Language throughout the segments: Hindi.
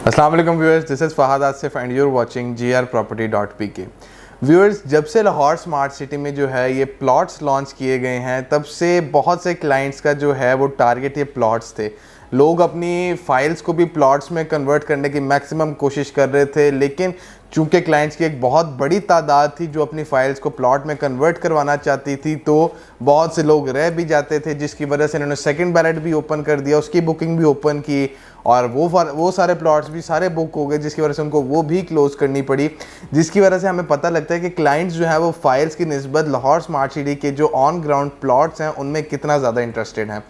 अस्सलाम वालेकुम viewers, this is Fahad Asif and you are watching grproperty.pk। Viewers, जब से लाहौर स्मार्ट सिटी में जो है ये प्लॉट्स लॉन्च किए गए हैं तब से बहुत से क्लाइंट्स का जो है वो टारगेट ये प्लॉट्स थे। लोग अपनी फाइल्स को भी प्लॉट्स में कन्वर्ट करने की मैक्सिमम कोशिश कर रहे थे, लेकिन चूंकि क्लाइंट्स की एक बहुत बड़ी तादाद थी जो अपनी फाइल्स को प्लॉट में कन्वर्ट करवाना चाहती थी, तो बहुत से लोग रह भी जाते थे, जिसकी वजह से इन्होंने सेकंड बैलेट भी ओपन कर दिया, उसकी बुकिंग भी ओपन की और वो सारे प्लॉट्स भी सारे बुक हो गए, जिसकी वजह से उनको वो भी क्लोज़ करनी पड़ी। जिसकी वजह से हमें पता लगता है कि क्लाइंट्स जो है वो फाइल्स की निस्बत लाहौर स्मार्ट सिटी के जो ऑन ग्राउंड प्लॉट्स हैं उनमें कितना ज़्यादा इंटरेस्टेड हैं।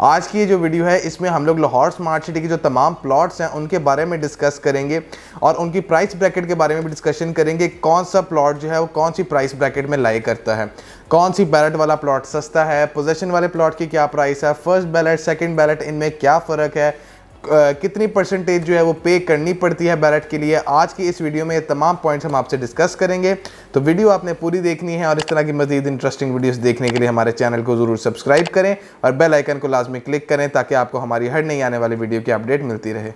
आज की ये जो वीडियो है इसमें हम लोग लाहौर स्मार्ट सिटी के जो तमाम प्लॉट्स हैं उनके बारे में डिस्कस करेंगे और उनकी प्राइस ब्रैकेट के बारे में भी डिस्कशन करेंगे। कौन सा प्लॉट जो है वो कौन सी प्राइस ब्रैकेट में लाई करता है, कौन सी बैलेट वाला प्लॉट सस्ता है, पोजेशन वाले प्लॉट की क्या प्राइस है, फर्स्ट बैलेट सेकंड बैलेट इनमें क्या फ़र्क है, कितनी परसेंटेज जो है वो पे करनी पड़ती है बैलेट के लिए। आज की इस वीडियो में ये तमाम पॉइंट्स हम आपसे डिस्कस करेंगे, तो वीडियो आपने पूरी देखनी है और इस तरह की मज़ीद इंटरेस्टिंग वीडियोस देखने के लिए हमारे चैनल को ज़रूर सब्सक्राइब करें और बेल आइकन को लाजमी क्लिक करें ताकि आपको हमारी हर नई आने वाली वीडियो की अपडेट मिलती रहे।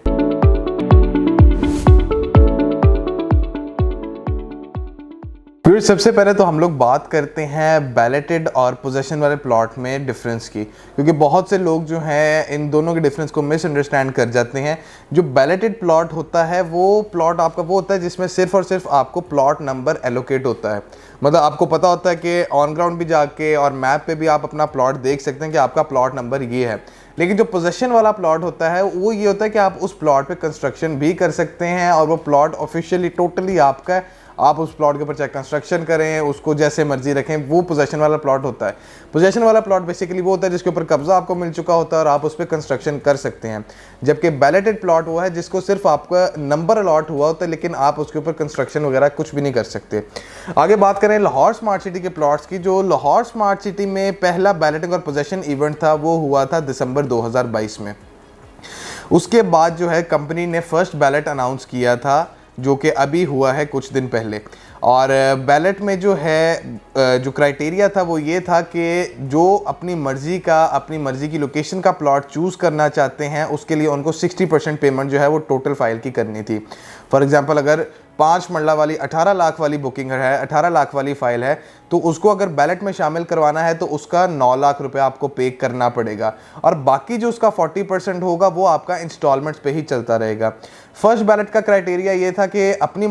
फिर सबसे पहले तो हम लोग बात करते हैं बैलेटेड और पोजेशन वाले प्लॉट में डिफरेंस की, क्योंकि बहुत से लोग जो हैं इन दोनों के डिफरेंस को मिसअंडरस्टैंड कर जाते हैं। जो बैलेटेड प्लॉट होता है वो प्लॉट आपका वो होता है जिसमें सिर्फ और सिर्फ आपको प्लॉट नंबर एलोकेट होता है, मतलब आपको पता होता है कि ऑन ग्राउंड भी जाके और मैप पे भी आप अपना प्लॉट देख सकते हैं कि आपका प्लॉट नंबर ये है। लेकिन जो पोजेशन वाला प्लॉट होता है वो ये होता है कि आप उस प्लॉट पे कंस्ट्रक्शन भी कर सकते हैं और वो प्लॉट ऑफिशियली टोटली आपका है। आप उस प्लॉट के ऊपर चाहे कंस्ट्रक्शन करें, उसको जैसे मर्जी रखें, वो पोजेशन वाला प्लॉट होता है। पोजेशन वाला प्लॉट बेसिकली वो होता है जिसके ऊपर कब्जा आपको मिल चुका होता है और आप उस पर कंस्ट्रक्शन कर सकते हैं, जबकि बैलेटेड प्लॉट वो है जिसको सिर्फ आपका नंबर अलॉट हुआ होता है लेकिन आप उसके ऊपर कंस्ट्रक्शन वगैरह कुछ भी नहीं कर सकते। आगे बात करें लाहौर स्मार्ट सिटी के प्लॉट्स की। जो लाहौर स्मार्ट सिटी में पहला बैलेटिंग और पोजेशन इवेंट था वो हुआ था दिसंबर 2022 में। उसके बाद जो है कंपनी ने फर्स्ट बैलेट अनाउंस किया था जो कि अभी हुआ है कुछ दिन पहले, और बैलेट में जो है जो क्राइटेरिया था वो ये था कि जो अपनी मर्ज़ी की लोकेशन का प्लॉट चूज़ करना चाहते हैं उसके लिए उनको 60% पेमेंट जो है वो टोटल फाइल की करनी थी। फॉर एग्जांपल, अगर 5 मरला वाली 18 लाख वाली बुकिंग है, 18 लाख वाली फ़ाइल है, तो उसको अगर बैलेट में शामिल करवाना है तो उसका 9 लाख रुपए आपको पे करना पड़ेगा और बाकी जो उसका 40% होगा वो आपका इंस्टॉलमेंट्स पे ही चलता रहेगा। फर्स्ट बैलेट का क्राइटेरिया ये था कि अपनी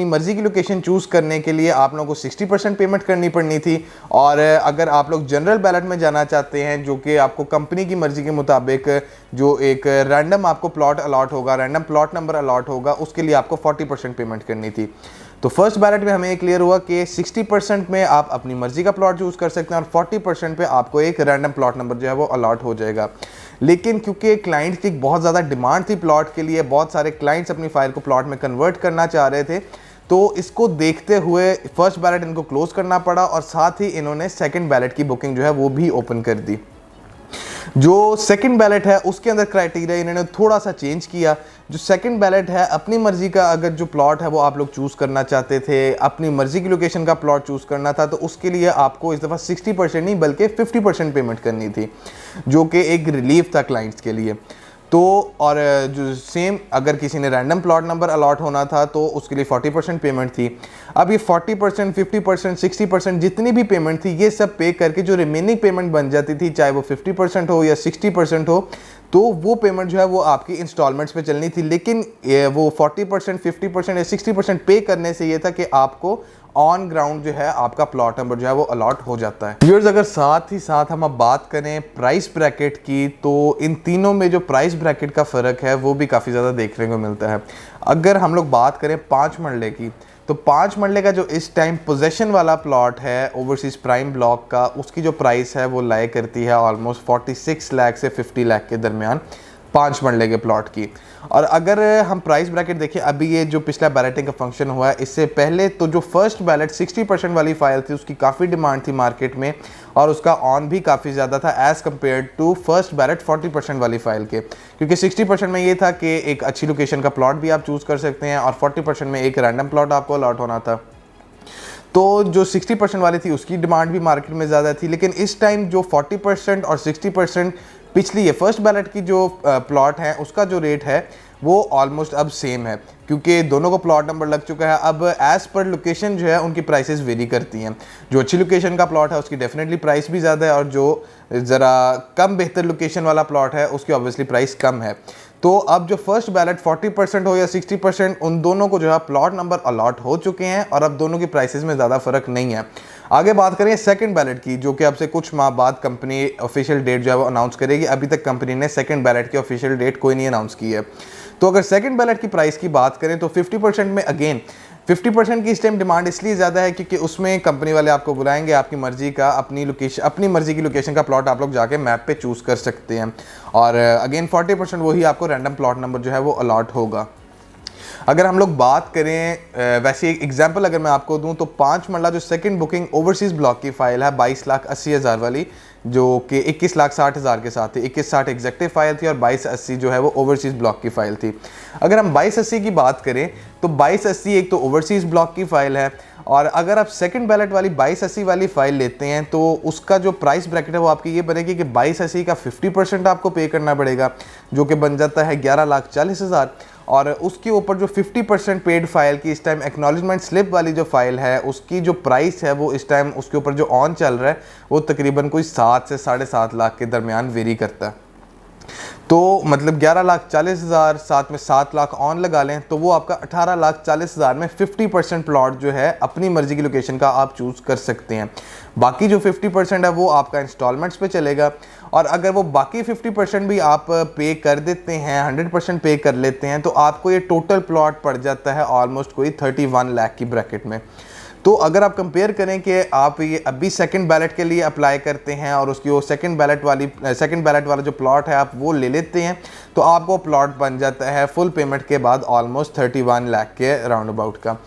मर्जी की लोकेशन चूज़ करने के लिए आप लोगों को 60% पेमेंट करनी पड़नी थी, और अगर आप लोग जनरल बैलेट में जाना चाहते हैं जो कि आपको कंपनी की मर्ज़ी के मुताबिक जो एक रैंडम आपको प्लॉट अलॉट होगा, रैंडम प्लॉट नंबर अलॉट होगा, उसके लिए आपको 40% पेमेंट करनी थी। तो फर्स्ट बैलेट में हमें क्लियर हुआ कि 60% में आप अपनी मर्जी का प्लॉट चूज़ कर सकते हैं और 40% पे आपको एक रैंडम प्लॉट नंबर जो है वो अलॉट हो जाएगा। लेकिन क्योंकि क्लाइंट्स की बहुत ज़्यादा डिमांड थी प्लॉट के लिए, बहुत सारे क्लाइंट्स अपनी फाइल को प्लॉट में कन्वर्ट करना चाह रहे थे, तो इसको देखते हुए फर्स्ट बैलेट इनको क्लोज करना पड़ा और साथ ही इन्होंने सेकेंड बैलेट की बुकिंग जो है वो भी ओपन कर दी। जो सेकंड बैलेट है उसके अंदर क्राइटेरिया इन्होंने थोड़ा सा चेंज किया। जो सेकंड बैलेट है, अपनी मर्जी का अगर जो प्लॉट है वो आप लोग चूज़ करना चाहते थे, अपनी मर्जी की लोकेशन का प्लॉट चूज़ करना था, तो उसके लिए आपको इस दफ़ा 60% नहीं बल्कि 50% पेमेंट करनी थी, जो कि एक रिलीफ था क्लाइंट्स के लिए। तो और जो सेम अगर किसी ने रैंडम प्लॉट नंबर अलॉट होना था तो उसके लिए 40% पेमेंट थी। अब ये 40%, 50%, 60% जितनी भी पेमेंट थी ये सब पे करके जो रिमेनिंग पेमेंट बन जाती थी, चाहे वो 50% हो या 60% हो, तो वो पेमेंट जो है वो आपकी इंस्टॉलमेंट्स पे चलनी थी। लेकिन वो 40%, 50% या 60% पे करने से ये था कि आपको ऑन ग्राउंड जो है आपका प्लॉट नंबर जो है वो अलॉट हो जाता है। व्यूअर्स, अगर साथ ही साथ हम अब बात करें प्राइस ब्रैकेट की, तो इन तीनों में जो प्राइस ब्रैकेट का फ़र्क है वो भी काफ़ी ज़्यादा देखने को मिलता है। अगर हम लोग बात करें 5 मरले की, तो 5 मरले का जो इस टाइम पोजेशन वाला प्लॉट है ओवरसीज़ प्राइम ब्लॉक का, उसकी जो प्राइस है वो लाई करती है ऑलमोस्ट 46 लाख से 50 लाख के दरमियान 5 मरले के प्लॉट की। और अगर हम प्राइस ब्रैकेट देखें, अभी ये जो पिछला बैलेटिंग का फंक्शन हुआ है इससे पहले तो जो फर्स्ट बैलेट 60% वाली फाइल थी उसकी काफ़ी डिमांड थी मार्केट में और उसका ऑन भी काफ़ी ज़्यादा था as compared to first ballot 40% वाली फाइल के, क्योंकि 60% में ये था कि एक अच्छी लोकेशन का प्लॉट भी आप चूज़ कर सकते हैं और 40% में एक रैंडम प्लॉट आपको अलॉट होना था। तो जो 60% वाली थी उसकी डिमांड भी मार्केट में ज़्यादा थी, लेकिन इस टाइम जो 40% और 60% पिछली ये फर्स्ट बैलेट की जो प्लॉट है उसका जो रेट है वो ऑलमोस्ट अब सेम है, क्योंकि दोनों को प्लॉट नंबर लग चुका है। अब एज़ पर लोकेशन जो है उनकी प्राइसेस वेरी करती हैं। जो अच्छी लोकेशन का प्लॉट है उसकी डेफिनेटली प्राइस भी ज़्यादा है, और जो ज़रा कम बेहतर लोकेशन वाला प्लॉट है उसकी ऑब्वियसली प्राइस कम है। तो अब जो फर्स्ट बैलेट 40% हो या 60%, उन दोनों को जो है प्लॉट नंबर अलॉट हो चुके हैं, और अब दोनों की प्राइसेस में ज़्यादा फ़र्क नहीं है। आगे बात करें सेकंड बैलेट की, जो कि अब से कुछ माह बाद कंपनी ऑफिशियल डेट जो है वो अनाउंस करेगी। अभी तक कंपनी ने सेकंड बैलेट की ऑफिशियल डेट कोई नहीं अनाउंस की है। तो अगर सेकंड बैलेट की प्राइस की बात करें तो 50% में अगेन 50% की इस टाइम डिमांड इसलिए ज़्यादा है क्योंकि उसमें कंपनी वाले आपको बुलाएंगे, आपकी मर्जी का अपनी मर्जी की लोकेशन का प्लॉट आप लोग जाके मैप पे चूज़ कर सकते हैं, और अगेन 40% वही आपको रैंडम प्लॉट नंबर जो है वो अलॉट होगा। अगर हम लोग बात करें वैसे एक एग्जांपल अगर मैं आपको दूं तो 5 मरला जो सेकंड बुकिंग ओवरसीज़ ब्लॉक की फ़ाइल है 22,80,000 वाली, जो कि 21,60,000 के साथ थी। 21,60 एग्जेक्टिव फाइल थी और 22,80 जो है वो ओवरसीज़ ब्लॉक की फ़ाइल थी। अगर हम 22,80 की बात करें तो 22,80 एक तो ओवरसीज़ ब्लॉक की फ़ाइल है, और अगर आप सेकंड बैलेट वाली 22,80 वाली फ़ाइल लेते हैं तो उसका जो प्राइस ब्रैकेट है वो आपकी ये बनेगी कि 22,80 का 50% आपको पे करना पड़ेगा, जो कि बन जाता है 11,40,000, और उसके ऊपर जो 50% पेड फाइल की इस टाइम एक्नॉलेजमेंट स्लिप वाली जो फाइल है उसकी जो प्राइस है वो इस टाइम उसके ऊपर जो ऑन चल रहा है वो तकरीबन कोई 7 से 7.5 लाख के दरमियान वेरी करता है। तो मतलब 11,40,000 साथ में 7 लाख ऑन लगा लें तो वो आपका 18,40,000 में 50% प्लॉट जो है अपनी मर्जी की लोकेशन का आप चूज़ कर सकते हैं। बाकी जो 50% है वो आपका इंस्टॉलमेंट्स पे चलेगा, और अगर वो बाकी 50% भी आप पे कर देते हैं, 100% पे कर लेते हैं, तो आपको ये टोटल प्लॉट पड़ जाता है ऑलमोस्ट कोई 31 लाख की ब्रैकेट में। तो अगर आप कंपेयर करें कि आप ये अभी सेकंड बैलेट के लिए अप्लाई करते हैं और उसकी वो सेकंड बैलेट वाला जो प्लॉट है आप वो ले लेते हैं, तो आपको प्लॉट बन जाता है फुल पेमेंट के बाद ऑलमोस्ट 31 लाख के राउंड अबाउट का।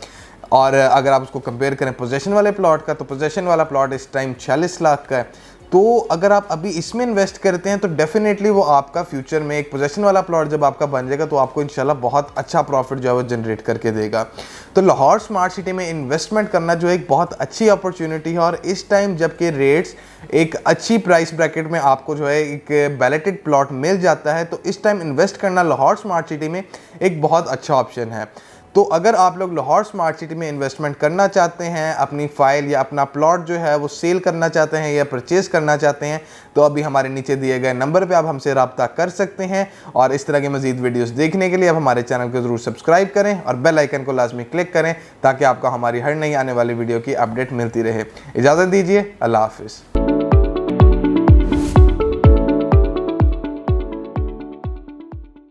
और अगर आप उसको कंपेयर करें पोजेशन वाले प्लॉट का, तो पोजेशन वाला प्लॉट इस टाइम 46 लाख का है। तो अगर आप अभी इसमें इन्वेस्ट करते हैं तो डेफिनेटली वो आपका फ्यूचर में एक पोजेशन वाला प्लॉट जब आपका बन जाएगा तो आपको इंशाल्लाह बहुत अच्छा प्रॉफिट जो है वो जनरेट करके देगा। तो लाहौर स्मार्ट सिटी में इन्वेस्टमेंट करना जो एक बहुत अच्छी अपॉर्चुनिटी है, और इस टाइम जबकि रेट्स एक अच्छी प्राइस ब्रैकेट में आपको जो है एक बैलेटेड प्लॉट मिल जाता है, तो इस टाइम इन्वेस्ट करना लाहौर स्मार्ट सिटी में एक बहुत अच्छा ऑप्शन है। तो अगर आप लोग लाहौर स्मार्ट सिटी में इन्वेस्टमेंट करना चाहते हैं, अपनी फ़ाइल या अपना प्लॉट जो है वो सेल करना चाहते हैं या परचेज़ करना चाहते हैं, तो अभी हमारे नीचे दिए गए नंबर पे आप हमसे रब्ता कर सकते हैं। और इस तरह के मज़ीद वीडियोस देखने के लिए आप हमारे चैनल को ज़रूर सब्सक्राइब करें और बेल आइकन को लाजमी क्लिक करें, ताकि आपको हमारी हर नई आने वाली वीडियो की अपडेट मिलती रहे। इजाज़त दीजिए, अल्लाह हाफ़िज़।